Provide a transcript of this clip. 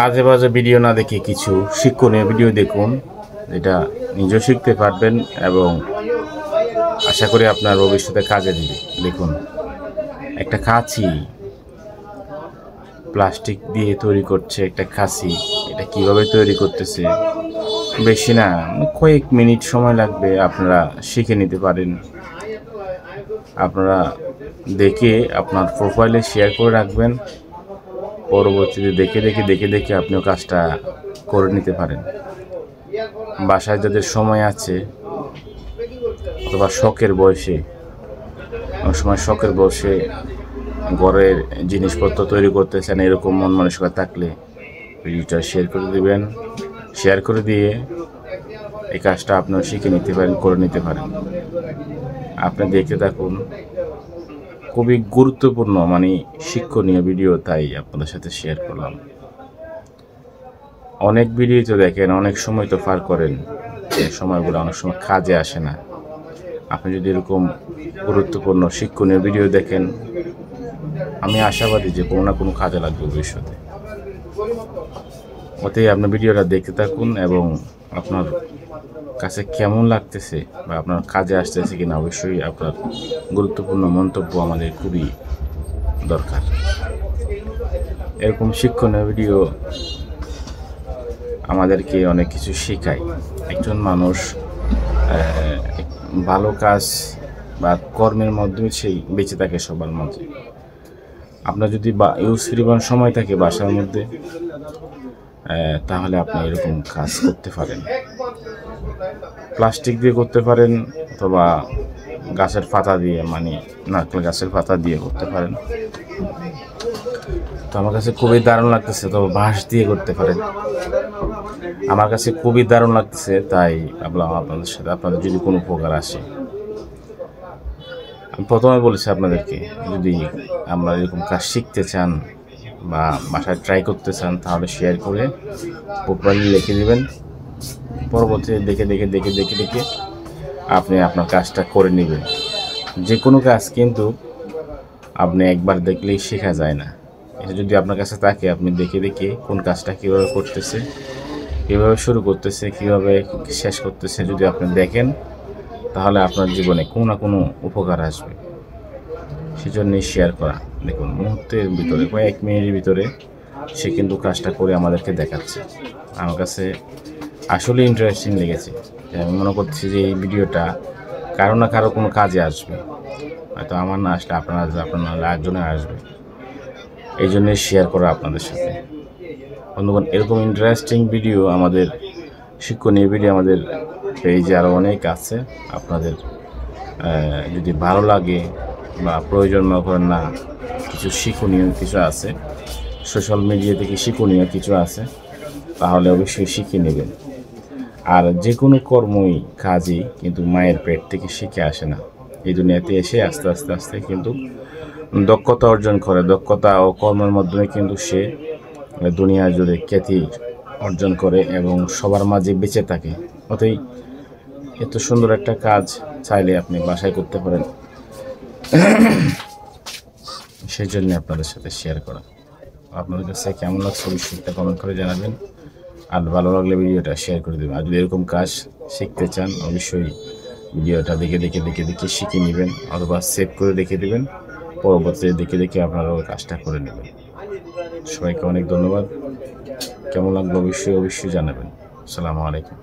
আজে বাজে ভিডিও না দেখে কিছু শিক্ষণীয় ভিডিও দেখুন, যেটা নিজেও শিখতে পারবেন এবং আশা করি আপনার ভবিষ্যতে কাজে দিবে। দেখুন, একটা কাঁচি প্লাস্টিক দিয়ে তৈরি করছে, একটা কাঁচি। এটা কিভাবে তৈরি করতেছে বেশি না, কয়েক মিনিট সময় লাগবে, আপনারা শিখে নিতে পারেন। আপনারা দেখে আপনার প্রোফাইলে শেয়ার করে রাখবেন, পরবর্তীতে দেখে আপনিও কাজটা করে নিতে পারেন। বাসায় যাদের সময় আছে অথবা শখের বয়সে, অনেক সময় শখের বয়সে ঘরের জিনিসপত্র তৈরি করতেছেন, এরকম মন মানসিকতা থাকলে ভিডিওটা শেয়ার করে দিবেন। শেয়ার করে দিয়ে এই কাজটা আপনিও শিখে নিতে পারেন, করে নিতে পারেন। আপনি দেখতে থাকুন, খুবই গুরুত্বপূর্ণ শিক্ষণীয় ভিডিও, তাই আপনাদের সাথে শেয়ার করলাম। অনেক ভিডিও তো দেখেন, অনেক সময় তো পার করেন, এই সময়গুলো অনেক সময় কাজে আসে না। আপনি যদি এরকম গুরুত্বপূর্ণ শিক্ষণীয় ভিডিও দেখেন, আমি আশাবাদী যে কোনো না কোনো কাজে লাগবে ভবিষ্যতে। ওতেই আপনি ভিডিওটা দেখতে থাকুন এবং আপনার কাছে কেমন লাগতেছে বা আপনার কাজে আসতেছে কিনা, অবশ্যই আপনার গুরুত্বপূর্ণ মন্তব্য আমাদের খুবই দরকার। এরকম শিক্ষণীয় ভিডিও আমাদেরকে অনেক কিছু শেখায়। একজন মানুষ ভালো কাজ বা কর্মের মাধ্যমে সেই বেঁচে থাকে সবার মাঝে। আপনার যদি ইউজ পরিমাণ সময় থাকে বাসার মধ্যে, তাহলে আপনি এরকম কাজ করতে পারেন। প্লাস্টিক দিয়ে করতে পারেন অথবা গাছের পাতা দিয়ে, নারকেল গাছের পাতা দিয়ে করতে পারেন। তো আমার কাছে খুবই দারুণ লাগতেছে। তো বাঁশ দিয়ে করতে পারেন, আমার কাছে খুবই দারুণ লাগতেছে। তাই ভাবলাম আপনাদের সাথে, আপনাদের যদি কোনো উপকার আসে। আমি প্রথমে বলেছি আপনাদেরকে, যদি আমরা এরকম কাজ শিখতে চান বা বাসায় ট্রাই করতে চান, তাহলে শেয়ার করে প্রপারলি লিখে দেবেন। পরবর্তীতে দেখে আপনি আপনার কাজটা করে নেবেন। যে কোনো কাজ কিন্তু আপনি একবার দেখলেই শেখা যায় না। এটা যদি আপনার কাছে থাকে, আপনি দেখে কোন কাজটা কীভাবে করতেছে, কীভাবে শুরু করতেছে, কীভাবে শেষ করতেছে, যদি আপনি দেখেন, তাহলে আপনার জীবনে কোনো না কোনো উপকার আসবে। সেজন্যই শেয়ার করা। দেখুন, মুহূর্তের ভিতরে, কয়েক মিনিটের ভিতরে সে কিন্তু কাজটা করে আমাদেরকে দেখাচ্ছে। আমার কাছে আসলে ইন্টারেস্টিং লেগেছে। আমি মনে করছি যে এই ভিডিওটা কারো না কারো কোনো কাজে আসবে। হয়তো আমার না আসলে আপনার আরেকজনের আসবে। এই জন্যই শেয়ার করা আপনাদের সাথে। বন্ধুগণ, এরকম ইন্টারেস্টিং ভিডিও, আমাদের শিক্ষণীয় ভিডিও আমাদের পেজে আরও অনেক আছে। আপনাদের যদি ভালো লাগে বা প্রয়োজন মনে করেন না, কিছু শিক্ষণীয় কিছু আছে, সোশ্যাল মিডিয়া থেকে শিক্ষণীয় কিছু আছে, তাহলে অবশ্যই শিখে নেবেন। আর যে কোনো কর্মই, কাজই কিন্তু মায়ের পেট থেকে শিখে আসে না। এই দুনিয়াতে এসে আস্তে আস্তে কিন্তু দক্ষতা অর্জন করে। দক্ষতা ও কর্মের মাধ্যমে কিন্তু সে দুনিয়া জুড়ে খ্যাতি অর্জন করে এবং সবার মাঝে বেঁচে থাকে। অতএব এত সুন্দর একটা কাজ চাইলে আপনি বাসায় করতে পারেন। সেই জন্য আপনাদের সাথে শেয়ার করা। আপনাদের কাছে কেমন লাগছে অবশ্যই কমেন্ট করে জানাবেন। আর ভালো লাগলে ভিডিওটা শেয়ার করে দেবেন। আর যদি এরকম কাজ শিখতে চান, অবশ্যই ভিডিওটা দেখে শিখে নেবেন, অথবা সেভ করে রেখে দেবেন। পরবর্তীতে দেখে আপনারা ওই কাজটা করে নেবেন। সবাইকে অনেক ধন্যবাদ। কেমন লাগলো অবশ্যই জানাবেন। আসসালামু আলাইকুম।